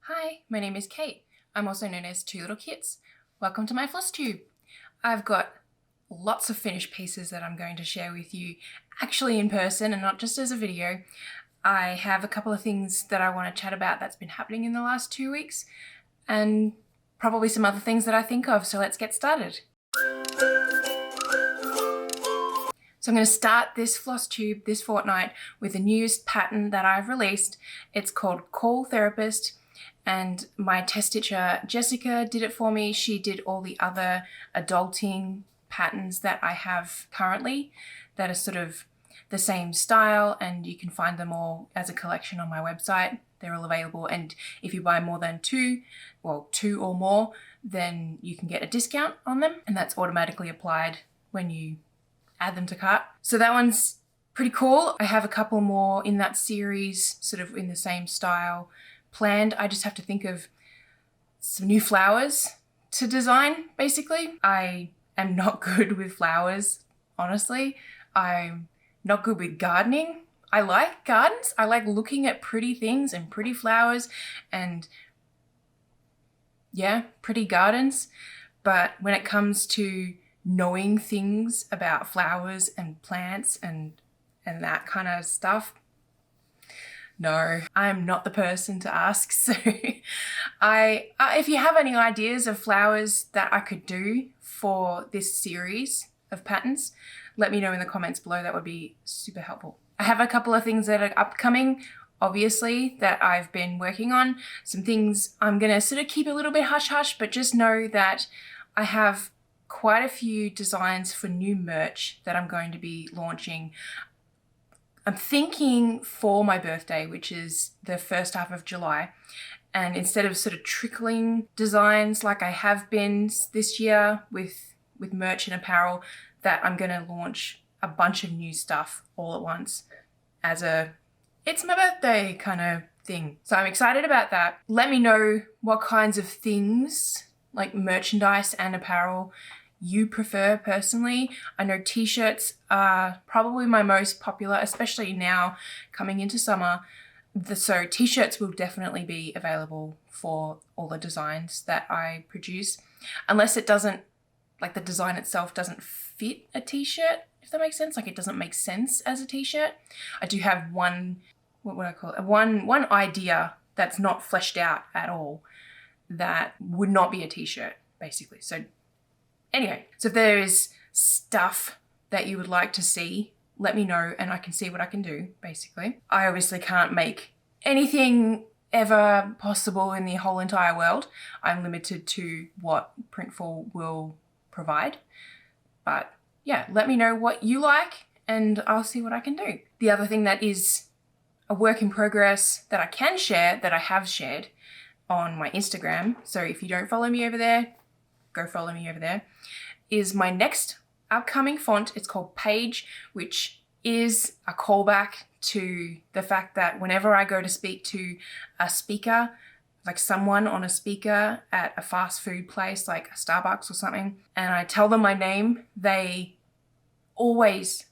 Hi, my name is Kate. I'm also known as Two Little Kits. Welcome to my FlossTube. I've got lots of finished pieces that I'm going to share with you actually in person and not just as a video. I have a couple of things that I want to chat about that's been happening in the last 2 weeks and probably some other things that I think of, so let's get started. So I'm going to start this FlossTube this fortnight with the newest pattern that I've released. It's called Call Therapist, and my test stitcher Jessica did it for me. She did all the other adulting patterns that I have currently that are sort of the same style, and you can find them all as a collection on my website. They're all available, and if you buy more than two or more, then you can get a discount on them, and that's automatically applied when you add them to cart. So that one's pretty cool. I have a couple more in that series, sort of in the same style planned. I just have to think of some new flowers to design, basically. I am not good with flowers, honestly. I'm not good with gardening. I like gardens. I like looking at pretty things and pretty flowers and yeah, pretty gardens. But when it comes to knowing things about flowers and plants and that kind of stuff, no, I'm not the person to ask. So if you have any ideas of flowers that I could do for this series of patterns, let me know in the comments below. That would be super helpful. I have a couple of things that are upcoming, obviously, that I've been working on. Some things I'm gonna sort of keep a little bit hush-hush, but just know that I have quite a few designs for new merch that I'm going to be launching. I'm thinking for my birthday, which is the first half of July, and instead of sort of trickling designs like I have been this year with merch and apparel, that I'm going to launch a bunch of new stuff all at once as a it's my birthday kind of thing. So I'm excited about that. Let me know what kinds of things like merchandise and apparel you prefer personally. I know t-shirts are probably my most popular, especially now coming into summer. So t-shirts will definitely be available for all the designs that I produce, unless it doesn't, like the design itself doesn't fit a t-shirt, if that makes sense. Like it doesn't make sense as a t-shirt. I do have one idea that's not fleshed out at all that would not be a t-shirt, basically. So anyway, so if there is stuff that you would like to see, let me know and I can see what I can do, basically. I obviously can't make anything ever possible in the whole entire world. I'm limited to what Printful will provide. But yeah, let me know what you like and I'll see what I can do. The other thing that is a work in progress that I can share, that I have shared on my Instagram, so if you don't follow me over there, go follow me over there, is my next upcoming font. It's called Page, which is a callback to the fact that whenever I go to speak to a speaker, like someone on a speaker at a fast food place like a Starbucks or something, and I tell them my name, they always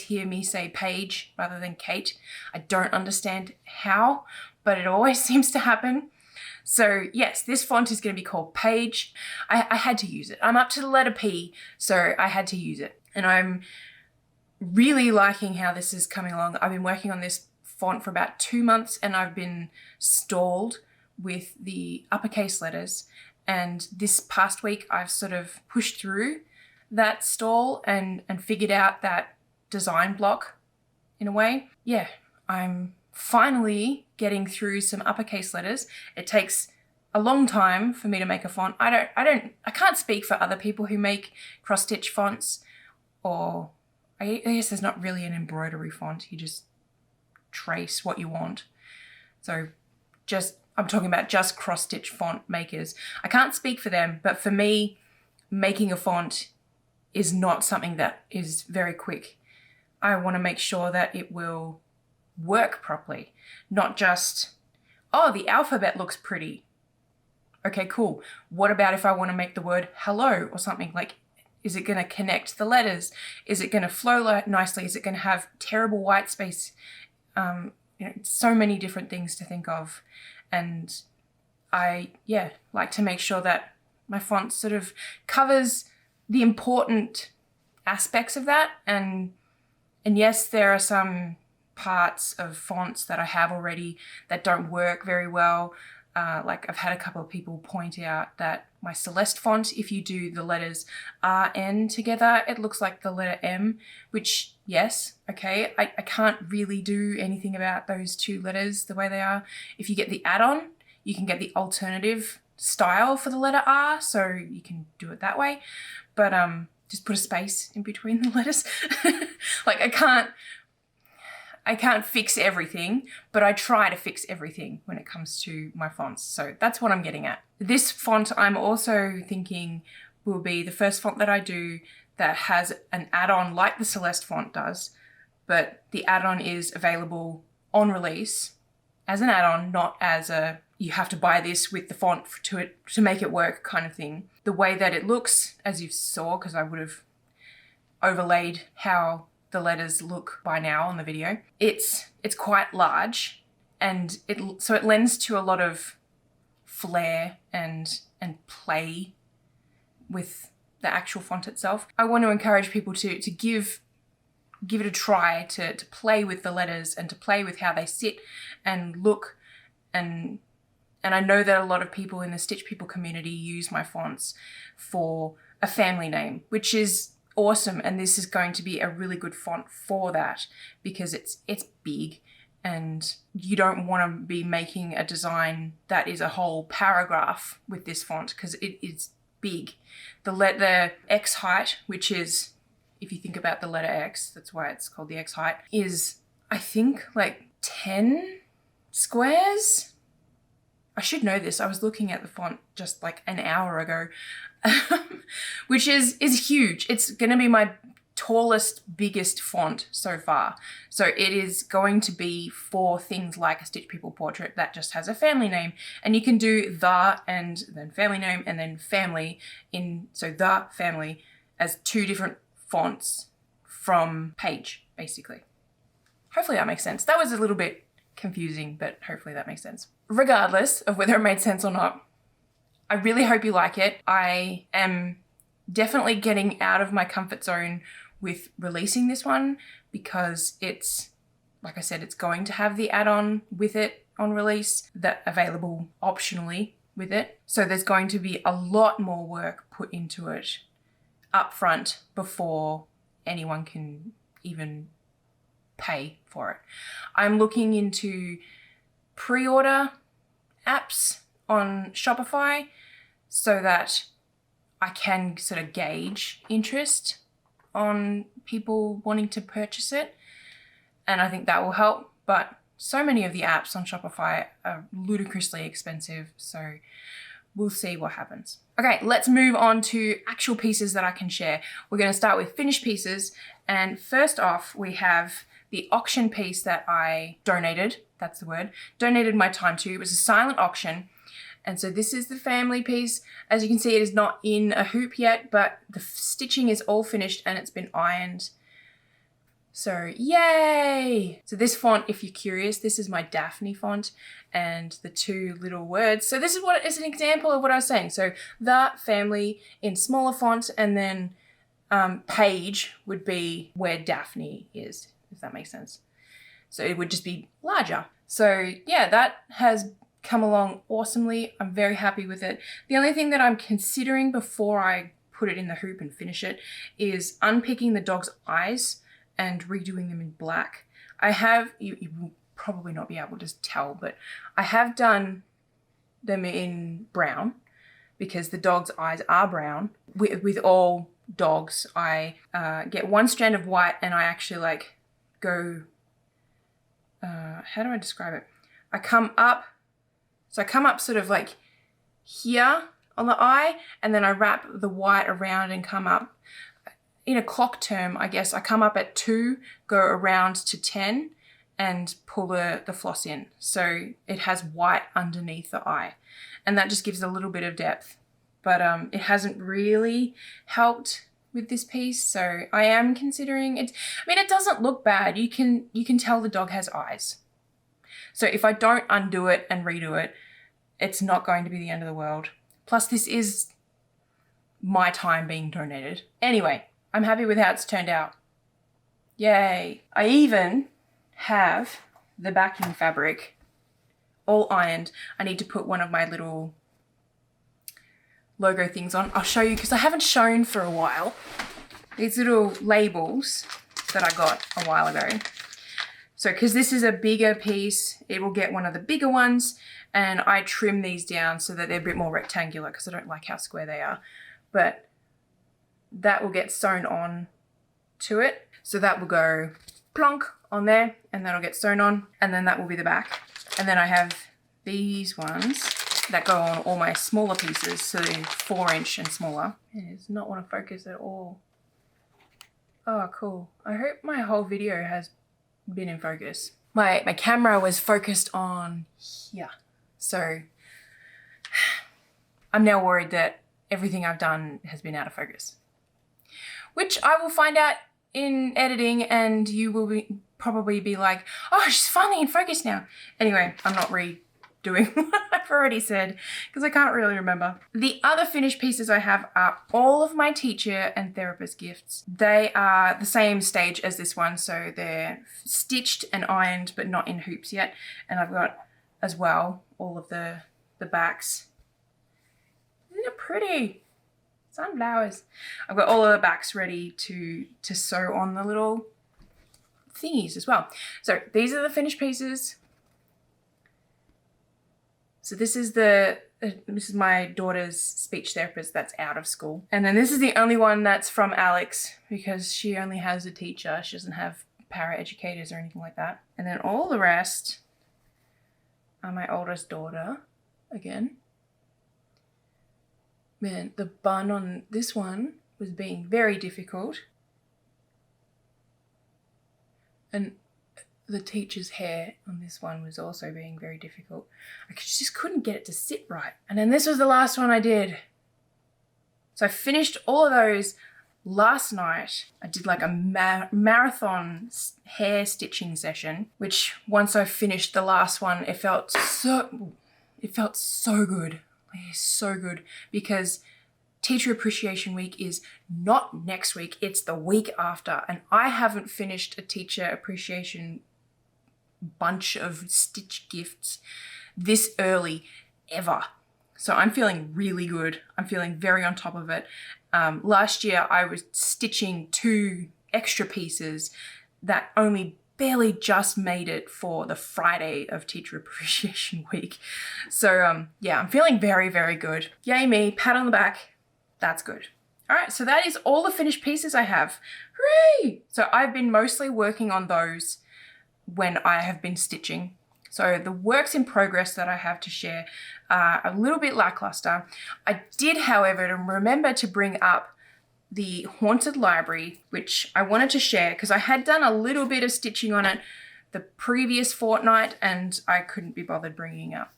hear me say Paige rather than Kate. I don't understand how, but it always seems to happen. So yes, this font is going to be called Page. I had to use it. I'm up to the letter P, so I had to use it. And I'm really liking how this is coming along. I've been working on this font for about 2 months and I've been stalled with the uppercase letters. And this past week, I've sort of pushed through that stall and figured out that design block in a way. Yeah, I'm finally getting through some uppercase letters. It takes a long time for me to make a font. I can't speak for other people who make cross-stitch fonts, or I guess there's not really an embroidery font. You just trace what you want. So I'm talking about just cross-stitch font makers. I can't speak for them, but for me, making a font is not something that is very quick. I want to make sure that it will work properly, not just, oh, the alphabet looks pretty. Okay, cool. What about if I want to make the word hello or something? Like, is it going to connect the letters? Is it going to flow nicely? Is it going to have terrible white space? So many different things to think of. And I, like to make sure that my font sort of covers the important aspects of that. And yes, there are some parts of fonts that I have already that don't work very well. Like I've had a couple of people point out that my Celeste font, if you do the letters RN together, it looks like the letter M, which, yes, okay, I can't really do anything about those two letters the way they are. If you get the add-on, you can get the alternative style for the letter R, so you can do it that way. But just put a space in between the letters. Like I can't fix everything, but I try to fix everything when it comes to my fonts. So that's what I'm getting at. This font I'm also thinking will be the first font that I do that has an add-on like the Celeste font does, but the add-on is available on release as an add-on, not as a you have to buy this with the font to make it work kind of thing. The way that it looks, as you saw, because I would have overlaid how the letters look by now on the video, it's quite large, and it lends to a lot of flair and play with the actual font itself. I want to encourage people to give it a try, to play with the letters and to play with how they sit and look, and I know that a lot of people in the Stitch People community use my fonts for a family name, which is awesome, and this is going to be a really good font for that because it's big, and you don't want to be making a design that is a whole paragraph with this font because it is big. The X height, which is, if you think about the letter X, that's why it's called the X height, is I think like 10 squares. I should know this. I was looking at the font just like an hour ago, which is huge. It's going to be my tallest, biggest font so far. So it is going to be for things like a Stitch People portrait that just has a family name, and you can do the and then family name and then family so the family as two different fonts from page, basically. Hopefully that makes sense. That was a little bit confusing, but hopefully that makes sense. Regardless of whether it made sense or not, I really hope you like it. I am definitely getting out of my comfort zone with releasing this one because it's, like I said, it's going to have the add-on with it on release, that available optionally with it. So there's going to be a lot more work put into it up front before anyone can even pay for it. I'm looking into pre-order apps on Shopify so that I can sort of gauge interest on people wanting to purchase it, and I think that will help. But so many of the apps on Shopify are ludicrously expensive, so we'll see what happens. Okay, let's move on to actual pieces that I can share. We're going to start with finished pieces, and first off we have the auction piece that I donated, that's the word, donated my time to. It was a silent auction. And so this is the family piece. As you can see, it is not in a hoop yet, but the stitching is all finished and it's been ironed. So yay! So this font, if you're curious, this is my Daphne font and the two little words. So this is an example of what I was saying. So the family in smaller font, and then page would be where Daphne is, if that makes sense. So it would just be larger. So yeah, that has come along awesomely. I'm very happy with it. The only thing that I'm considering before I put it in the hoop and finish it is unpicking the dog's eyes and redoing them in black. I have, you will probably not be able to tell, but I have done them in brown because the dog's eyes are brown. With all dogs, I get one strand of white and I actually like go, how do I describe it? I come up sort of like here on the eye, and then I wrap the white around and come up. In a clock term, I guess, I come up at 2, go around to 10, and pull the floss in. So it has white underneath the eye. And that just gives a little bit of depth. But it hasn't really helped with this piece, so I am considering it. I mean, it doesn't look bad. You can tell the dog has eyes. So if I don't undo it and redo it, It's not going to be the end of the world. Plus, this is my time being donated. Anyway, I'm happy with how it's turned out. Yay. I even have the backing fabric all ironed. I need to put one of my little logo things on. I'll show you because I haven't shown for a while. These little labels that I got a while ago. So because this is a bigger piece, it will get one of the bigger ones, and I trim these down so that they're a bit more rectangular because I don't like how square they are. But that will get sewn on to it. So that will go plonk on there, and that'll get sewn on, and then that will be the back. And then I have these ones that go on all my smaller pieces, so they're 4-inch and smaller. It does not want to focus at all. Oh, cool. I hope my whole video has been in focus. My camera was focused on here. So I'm now worried that everything I've done has been out of focus, which I will find out in editing, and you will probably be like, oh, she's finally in focus now. Anyway, I'm not redoing what I've already said because I can't really remember. The other finished pieces I have are all of my teacher and therapist gifts. They are the same stage as this one, so they're stitched and ironed but not in hoops yet. And I've got as well all of the backs. Isn't it pretty? Sunflowers. I've got all of the backs ready to sew on the little thingies as well. So these are the finished pieces. So this is my daughter's speech therapist that's out of school. And then this is the only one that's from Alex because she only has a teacher. She doesn't have para-educators or anything like that. And then all the rest are my oldest daughter again. Man, the bun on this one was being very difficult. And the teacher's hair on this one was also being very difficult. I just couldn't get it to sit right. And then this was the last one I did. So I finished all of those last night. I did like a marathon hair stitching session, which once I finished the last one, it felt so good. It's so good because Teacher Appreciation Week is not next week, it's the week after. And I haven't finished a Teacher Appreciation bunch of stitch gifts this early ever. So I'm feeling really good. I'm feeling very on top of it. Last year I was stitching 2 extra pieces that only barely just made it for the Friday of Teacher Appreciation Week. So yeah, I'm feeling very, very good. Yay me, pat on the back. That's good. All right, so that is all the finished pieces I have. Hooray! So I've been mostly working on those when I have been stitching. So the works in progress that I have to share are a little bit lackluster. I did, however, remember to bring up the Haunted Library, which I wanted to share because I had done a little bit of stitching on it the previous fortnight and I couldn't be bothered bringing up,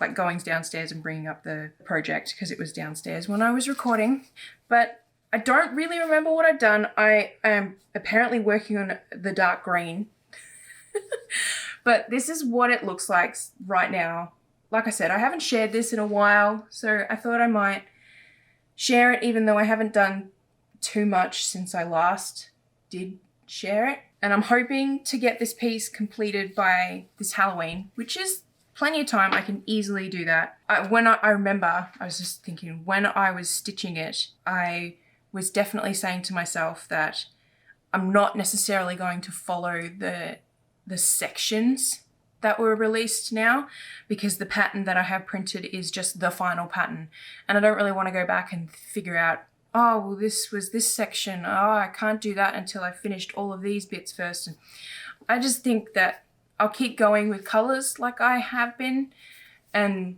like going downstairs and bringing up the project because it was downstairs when I was recording. But I don't really remember what I've done. I am apparently working on the dark green. But this is what it looks like right now. Like I said, I haven't shared this in a while, so I thought I might share it even though I haven't done too much since I last did share it. And I'm hoping to get this piece completed by this Halloween, which is plenty of time. I can easily do that. I remember, I was just thinking, when I was stitching it, I was definitely saying to myself that I'm not necessarily going to follow the sections that were released now because the pattern that I have printed is just the final pattern. And I don't really want to go back and figure out, oh, well, this was this section. Oh, I can't do that until I finished all of these bits first. And I just think that I'll keep going with colors like I have been and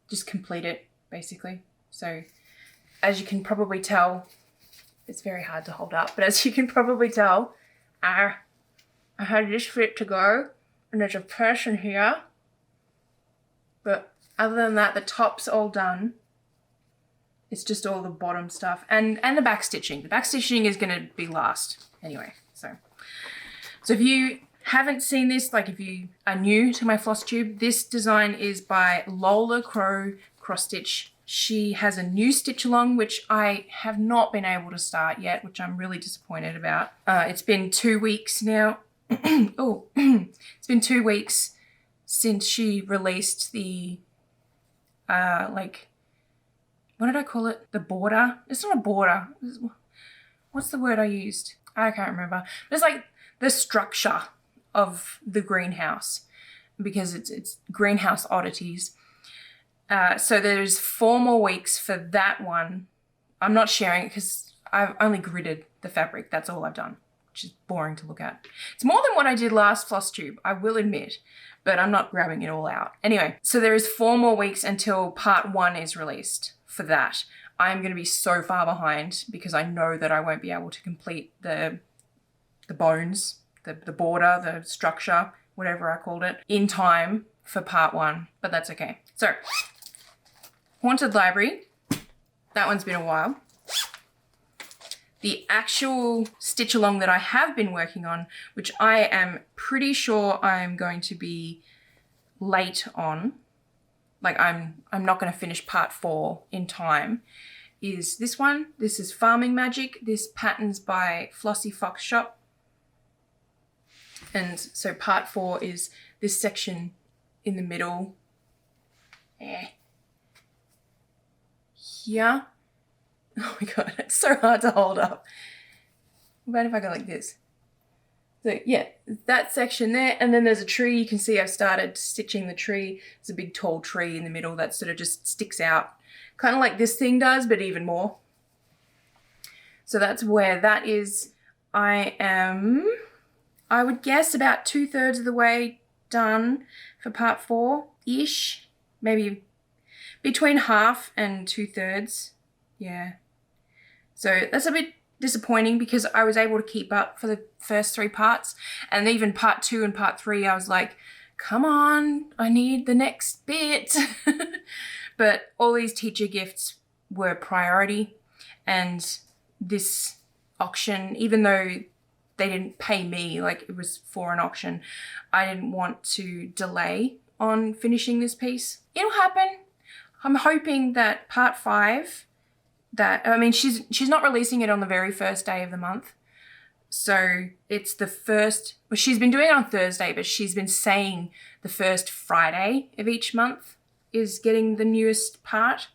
just complete it basically. So as you can probably tell, it's very hard to hold up, but as you can probably tell, I had this fit to go and there's a person here. But other than that, the top's all done. It's just all the bottom stuff and the back stitching. The back stitching is going to be last anyway. So if you haven't seen this, like if you are new to my FlossTube, this design is by Lola Cross Stitch. She has a new stitch along, which I have not been able to start yet, which I'm really disappointed about. It's been 2 weeks now. Oh, it's been 2 weeks since she released the, like, what did I call it? The border? It's not a border. What's the word I used? I can't remember. It's like the structure of the greenhouse, because it's greenhouse oddities. So there's 4 more weeks for that one. I'm not sharing it because I've only gridded the fabric. That's all I've done, which is boring to look at. It's more than what I did last FlossTube, I will admit, but I'm not grabbing it all out. Anyway, so there is 4 more weeks until part 1 is released for that. I'm going to be so far behind because I know that I won't be able to complete the bones, the border, the structure, whatever I called it, in time for part 1, but that's okay. So, Haunted Library, that one's been a while. The actual stitch along that I have been working on, which I am pretty sure I'm going to be late on, like I'm not going to finish part 4 in time, is this one. This is Farming Magic. This pattern's by Flossy Fox Shop. And so part 4 is this section in the middle. Here. Oh my god, it's so hard to hold up. What about if I go like this? So yeah, that section there, and then there's a tree. You can see I've started stitching the tree. There's a big tall tree in the middle that sort of just sticks out, kind of like this thing does, but even more. So that's where that is. I am, I would guess, about 2/3 of the way done for part 4-ish. Maybe between half and 2/3. Yeah. So that's a bit disappointing because I was able to keep up for the first 3 parts, and even part 2 and part 3 I was like, come on, I need the next bit. But all these teacher gifts were priority, and this auction, even though they didn't pay me, like it was for an auction, I didn't want to delay on finishing this piece. It'll happen. I'm hoping that part 5, that, I mean, she's not releasing it on the very first day of the month. So it's the first, well, she's been doing it on Thursday, but she's been saying the first Friday of each month is getting the newest part.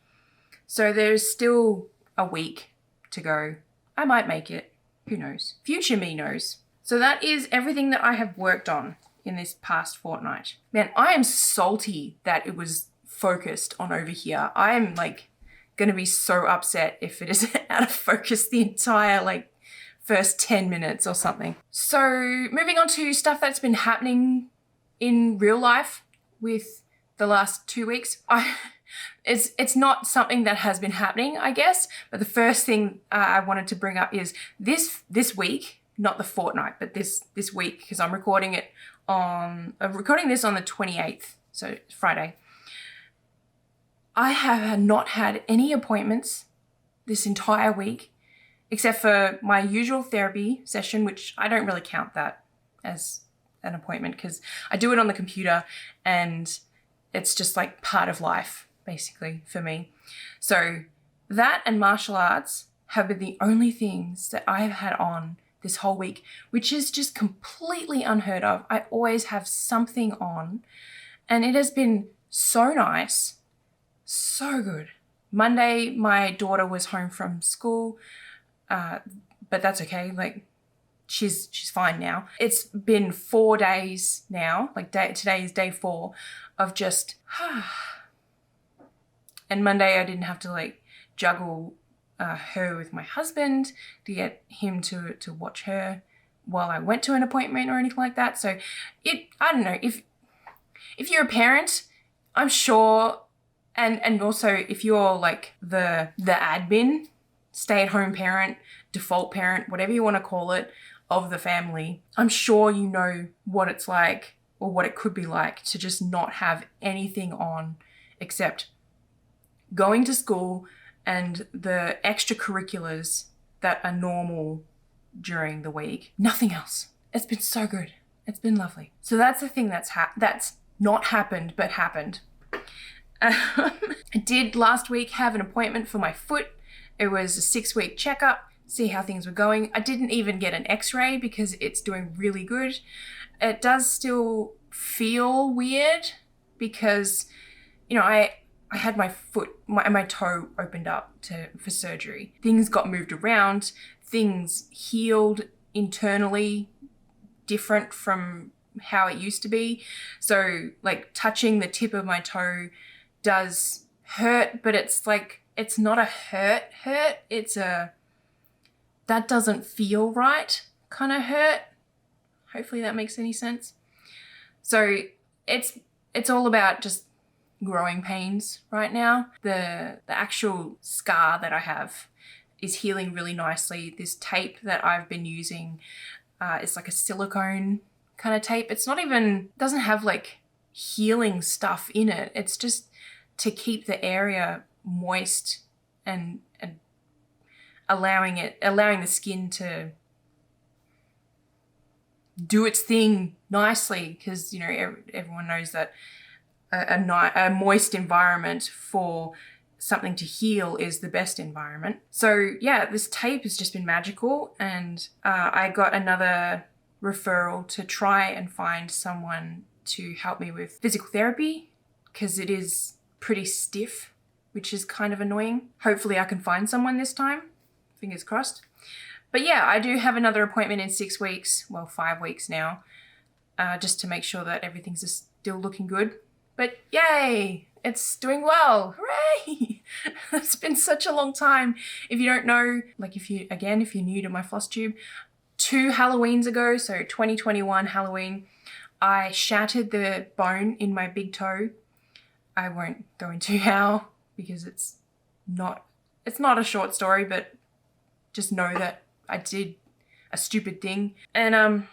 So there's still a week to go. I might make it. Who knows? Future me knows. So that is everything that I have worked on in this past fortnight. Man, I am salty that it was focused on over here. I am like going to be so upset if it is out of focus the entire like first 10 minutes or something. So moving on to stuff that's been happening in real life with the last 2 weeks. It's not something that has been happening, I guess, but the first thing I wanted to bring up is this week, not the fortnight, but this week, because I'm recording it on, recording this on the 28th, so Friday. I have not had any appointments this entire week, except for my usual therapy session, which I don't really count that as an appointment because I do it on the computer and it's just like part of life, basically, for me. So that and martial arts have been the only things that I've had on this whole week, which is just completely unheard of. I always have something on, and it has been so nice. So good. Monday, my daughter was home from school, but that's okay. Like, she's fine now. It's been 4 days now. Like today is day 4 of just, and Monday I didn't have to like juggle her with my husband to get him to watch her while I went to an appointment or anything like that. So I don't know, if you're a parent, I'm sure. And also if you're like the admin, stay-at-home parent, default parent, whatever you want to call it, of the family, I'm sure you know what it's like or what it could be like to just not have anything on except going to school and the extracurriculars that are normal during the week. Nothing else. It's been so good. It's been lovely. So that's the thing that's not happened, but happened. I did last week have an appointment for my foot. It was a 6-week checkup, see how things were going. I didn't even get an x-ray because it's doing really good. It does still feel weird because, you know, I had my foot, my toe opened up for surgery. Things got moved around, things healed internally different from how it used to be. So like touching the tip of my toe does hurt, but it's like, it's not a hurt, it's a, that doesn't feel right kind of hurt. Hopefully that makes any sense. So it's all about just growing pains right now. The actual scar that I have is healing really nicely. This tape that I've been using is like a silicone kind of tape. It's not even, doesn't have like healing stuff in it. It's just to keep the area moist and allowing the skin to do its thing nicely, because, you know, everyone knows that a moist environment for something to heal is the best environment. So yeah, this tape has just been magical, and I got another referral to try and find someone to help me with physical therapy because it is pretty stiff, which is kind of annoying. Hopefully I can find someone this time, fingers crossed. But yeah, I do have another appointment in 6 weeks, well, 5 weeks now, just to make sure that everything's still looking good. But yay, it's doing well, hooray! It's been such a long time. If you don't know, like if you're new to my FlossTube, 2 Halloweens ago, so 2021 Halloween, I shattered the bone in my big toe. I won't go into how, because it's not a short story, but just know that I did a stupid thing. And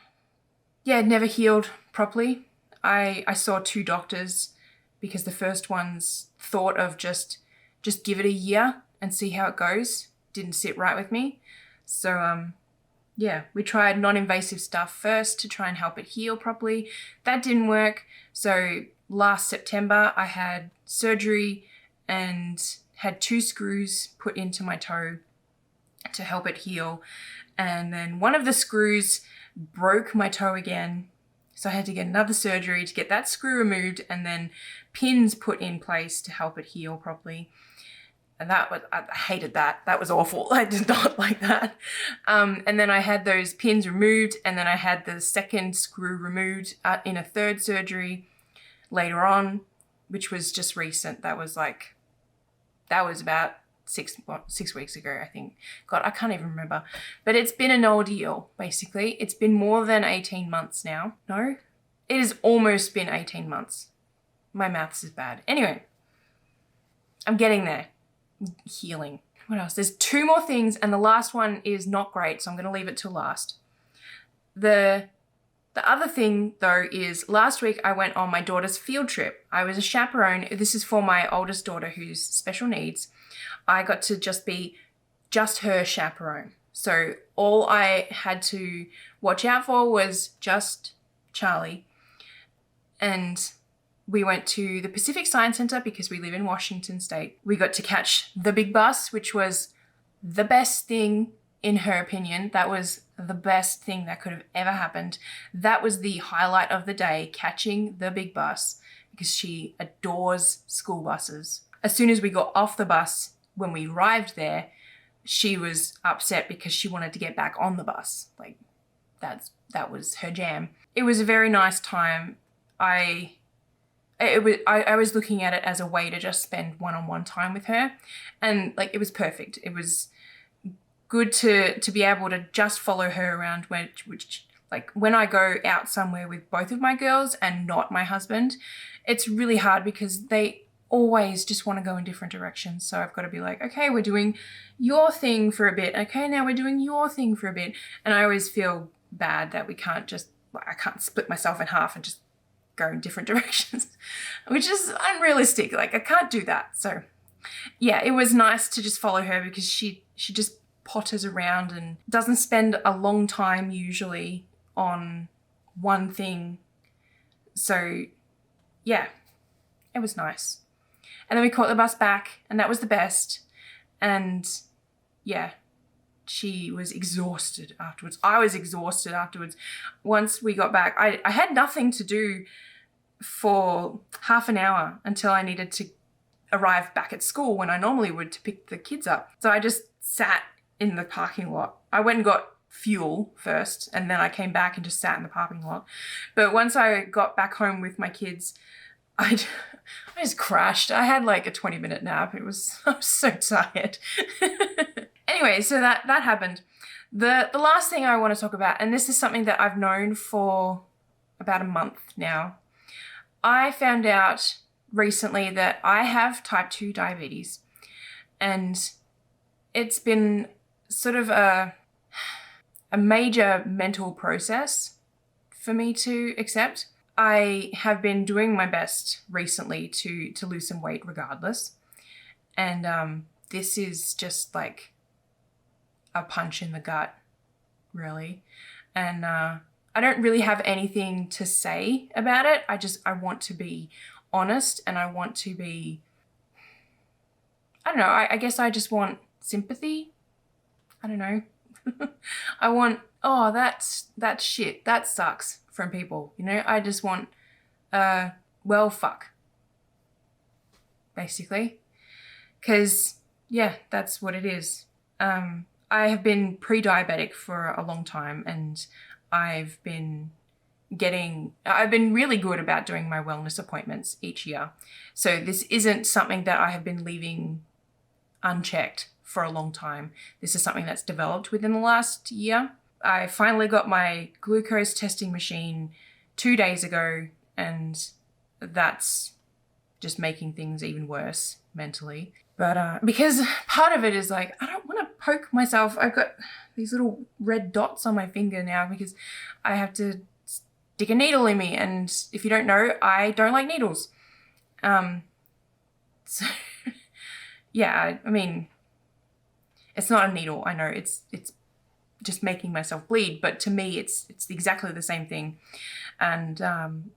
yeah, it never healed properly. I saw 2 doctors because the first ones thought of just give it a year and see how it goes. Didn't sit right with me. So yeah, we tried non-invasive stuff first to try and help it heal properly. That didn't work. So last September I had surgery and had 2 screws put into my toe to help it heal. And then one of the screws broke my toe again. So I had to get another surgery to get that screw removed and then pins put in place to help it heal properly. And I hated that. That was awful. I did not like that. And then I had those pins removed, and then I had the second screw removed in a 3rd surgery later on, which was just recent. That was about 6 weeks ago, I think. God, I can't even remember. But it's been an ordeal, basically. It's been more than 18 months now. No? It has almost been 18 months. My maths is bad. Anyway, I'm getting there. Healing. What else? There's 2 more things, and the last one is not great, so I'm going to leave it till last. The other thing, though, is last week I went on my daughter's field trip. I was a chaperone. This is for my oldest daughter who's special needs. I got to just be her chaperone. So all I had to watch out for was just Charlie. And we went to the Pacific Science Center because we live in Washington State. We got to catch the big bus, which was the best thing in her opinion. That was the best thing that could have ever happened. That was the highlight of the day, catching the big bus, because she adores school buses. As soon as we got off the bus, when we arrived there, she was upset because she wanted to get back on the bus. Like, that was her jam. It was a very nice time. I was looking at it as a way to just spend one-on-one time with her, and like it was perfect. It was good to be able to just follow her around, which like when I go out somewhere with both of my girls and not my husband, it's really hard because they always just want to go in different directions. So I've got to be like, okay, we're doing your thing for a bit. Okay, now we're doing your thing for a bit. And I always feel bad that I can't split myself in half and just go in different directions, which is unrealistic. Like I can't do that. So yeah, it was nice to just follow her because she just potters around and doesn't spend a long time usually on one thing. So yeah, it was nice. And then we caught the bus back, and that was the best. And yeah, she was exhausted afterwards. I was exhausted afterwards. Once we got back, I had nothing to do for half an hour until I needed to arrive back at school when I normally would to pick the kids up. So I just sat in the parking lot. I went and got fuel first, and then I came back and just sat in the parking lot. But once I got back home with my kids, I just crashed. I had like a 20-minute nap. I was so tired. Anyway, so that happened. The last thing I want to talk about, and this is something that I've known for about a month now. I found out recently that I have type 2 diabetes, and it's been sort of a major mental process for me to accept. I have been doing my best recently to lose some weight regardless. And this is just like a punch in the gut, really. And I don't really have anything to say about it. I want to be honest, and I want to be, I don't know, I guess I just want sympathy. I don't know. I want, oh, that's shit, that sucks from people, you know? I just want, well, fuck, basically. Because, yeah, that's what it is. I have been pre-diabetic for a long time, and I've been really good about doing my wellness appointments each year. So this isn't something that I have been leaving unchecked for a long time. This is something that's developed within the last year. I finally got my glucose testing machine 2 days ago, and that's just making things even worse mentally. But because part of it is like, I don't want to poke myself. I've got these little red dots on my finger now because I have to stick a needle in me. And if you don't know, I don't like needles. So yeah, I mean, it's not a needle. I know it's just making myself bleed, but to me, it's exactly the same thing. And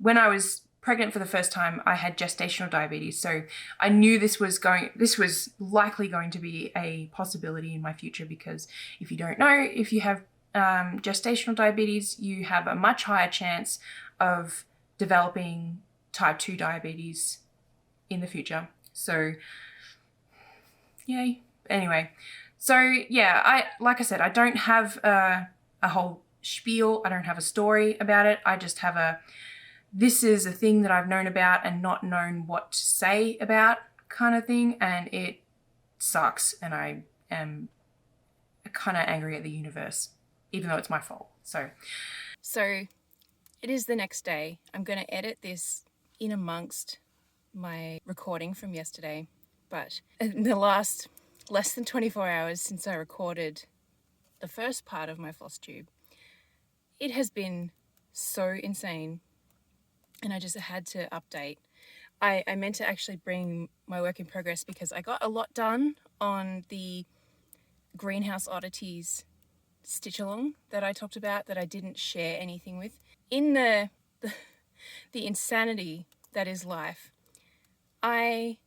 when I was pregnant for the first time, I had gestational diabetes. So I knew this was likely going to be a possibility in my future, because if you don't know, if you have gestational diabetes, you have a much higher chance of developing type 2 diabetes in the future. So yay. Anyway, so yeah, like I said, I don't have a whole spiel. I don't have a story about it. I just have this is a thing that I've known about and not known what to say about kind of thing. And it sucks. And I am kind of angry at the universe, even though it's my fault. So it is the next day. I'm going to edit this in amongst my recording from yesterday. But in the last less than 24 hours since I recorded the first part of my FlossTube, it has been so insane. And I just had to update. I meant to actually bring my work in progress because I got a lot done on the Greenhouse Oddities stitch along that I talked about that I didn't share anything with. In the insanity that is life, I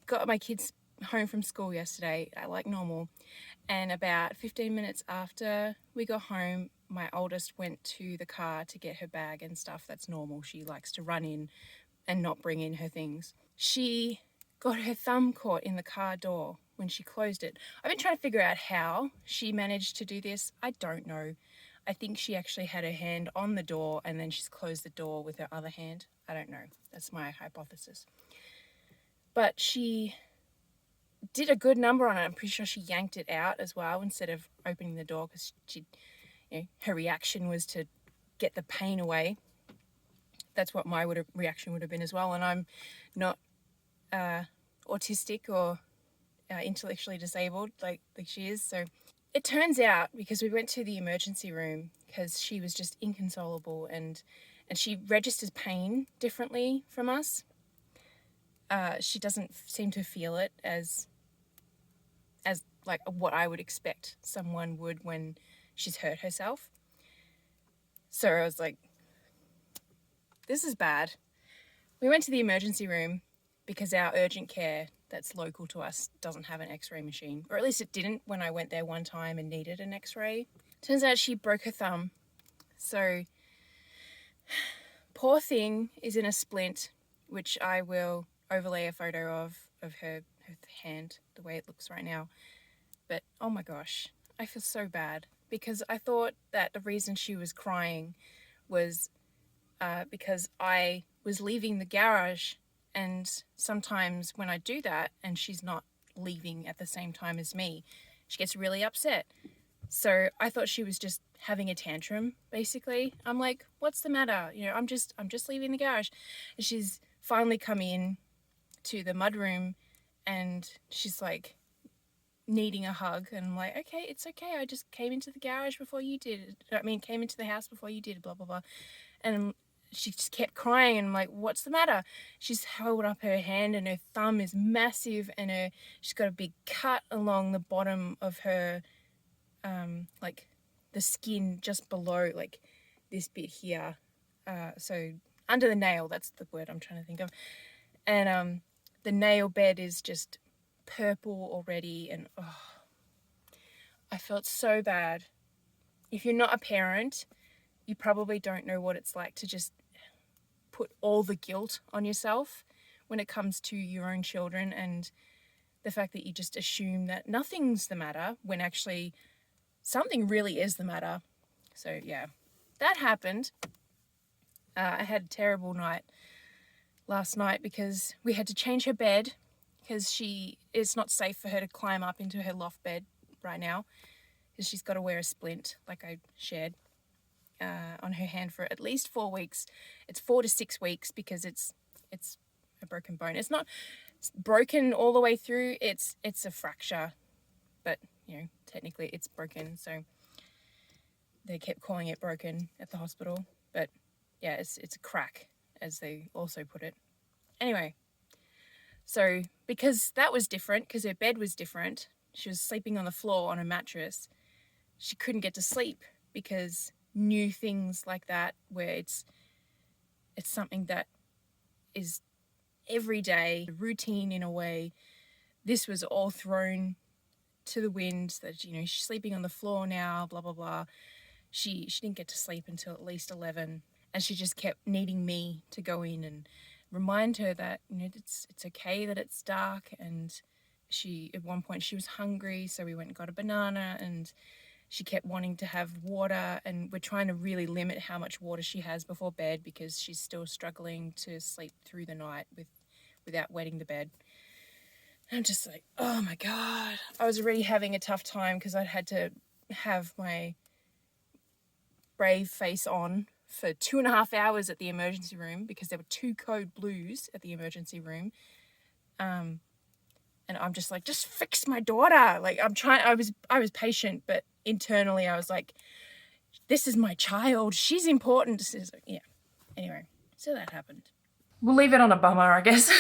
got my kids home from school yesterday like normal, and about 15 minutes after we got home, my oldest went to the car to get her bag and stuff. That's normal. She likes to run in and not bring in her things. She got her thumb caught in the car door when she closed it. I've been trying to figure out how she managed to do this. I don't know. I think she actually had her hand on the door and then she's closed the door with her other hand. I don't know. That's my hypothesis. But she did a good number on it. I'm pretty sure she yanked it out as well instead of opening the door, because her reaction was to get the pain away. That's what my reaction would have been as well. And I'm not autistic or intellectually disabled like she is. So it turns out, because we went to the emergency room because she was just inconsolable, and she registers pain differently from us. She doesn't seem to feel it as like what I would expect someone would when she's hurt herself. So I was like, this is bad. We went to the emergency room because our urgent care that's local to us doesn't have an x-ray machine, or at least it didn't when I went there one time and needed an x-ray. Turns out she broke her thumb. So poor thing is in a splint, which I will overlay a photo of her hand, the way it looks right now. But oh my gosh, I feel so bad because I thought that the reason she was crying was because I was leaving the garage, and sometimes when I do that and she's not leaving at the same time as me, she gets really upset. So I thought she was just having a tantrum, basically. I'm like, what's the matter? You know, I'm just leaving the garage. And she's finally come in to the mudroom and she's like needing a hug. And I'm like, okay, it's okay. I just came into the garage before you did. Came into the house before you did, blah, blah, blah. And she just kept crying, and I'm like, what's the matter? She's held up her hand and her thumb is massive, and she's got a big cut along the bottom of her, like the skin just below, like this bit here. So under the nail, that's the word I'm trying to think of. And the nail bed is just purple already, and I felt so bad. If you're not a parent, you probably don't know what it's like to just put all the guilt on yourself when it comes to your own children, and the fact that you just assume that nothing's the matter when actually something really is the matter. So yeah, that happened. I had a terrible night last night because we had to change her bed because it's not safe for her to climb up into her loft bed right now because she's got to wear a splint, like I shared, on her hand for at least 4 weeks. It's 4 to 6 weeks because it's a broken bone. It's not broken all the way through. It's a fracture, but you know, technically it's broken. So they kept calling it broken at the hospital, but yeah, it's a crack, as they also put it. Anyway, so because that was different, because her bed was different, she was sleeping on the floor on a mattress. She couldn't get to sleep because new things like that, where it's something that is every day, routine in a way, this was all thrown to the wind. That, you know, she's sleeping on the floor now, blah blah blah. She didn't get to sleep until at least 11, and she just kept needing me to go in and remind her that, you know, it's okay that it's dark. And she, at one point, she was hungry, so we went and got a banana, and she kept wanting to have water, and we're trying to really limit how much water she has before bed because she's still struggling to sleep through the night without wetting the bed. And I'm just like, oh my God. I was already having a tough time because I had to have my brave face on for 2.5 hours at the emergency room because there were 2 code blues at the emergency room. And I'm just like, just fix my daughter. Like, I was patient, but internally I was like, this is my child. She's important. Yeah. Anyway, so that happened. We'll leave it on a bummer, I guess.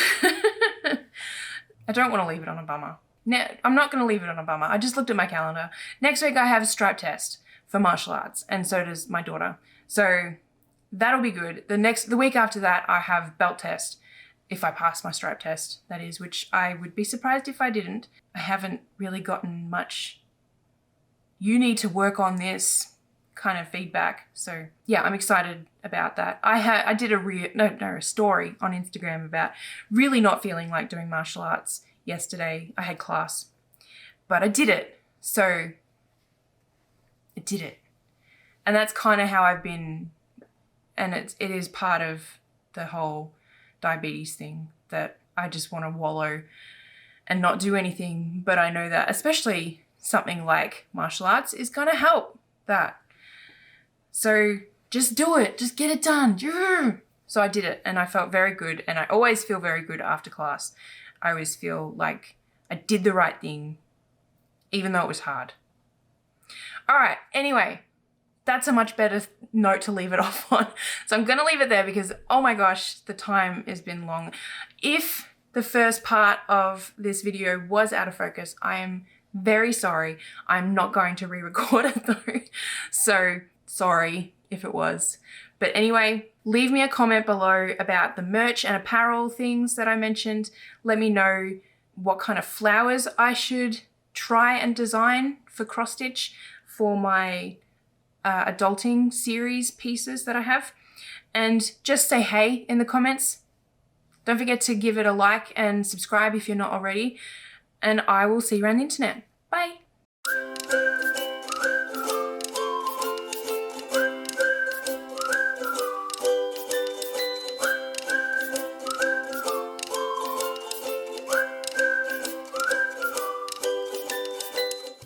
I don't want to leave it on a bummer. No, I'm not going to leave it on a bummer. I just looked at my calendar. Next week I have a stripe test for martial arts, and so does my daughter. So that'll be good. The week after that I have belt test. If I pass my stripe test, that is, which I would be surprised if I didn't. I haven't really gotten much, you need to work on this kind of feedback. So yeah, I'm excited about that. I did a story on Instagram about really not feeling like doing martial arts yesterday. I had class, but I did it. So I did it. And that's kind of how I've been, and it is part of the whole diabetes thing, that I just want to wallow and not do anything. But I know that especially something like martial arts is going to help that. So just do it. Just get it done. So I did it, and I felt very good, and I always feel very good after class. I always feel like I did the right thing, even though it was hard. All right, anyway, that's a much better note to leave it off on. So I'm going to leave it there because, oh my gosh, the time has been long. If the first part of this video was out of focus, I am very sorry. I'm not going to re-record it though. So Sorry if it was. But anyway, leave me a comment below about the merch and apparel things that I mentioned. Let me know what kind of flowers I should try and design for cross stitch for my adulting series pieces that I have. And just say hey in the comments. Don't forget to give it a like and subscribe if you're not already. And I will see you around the internet.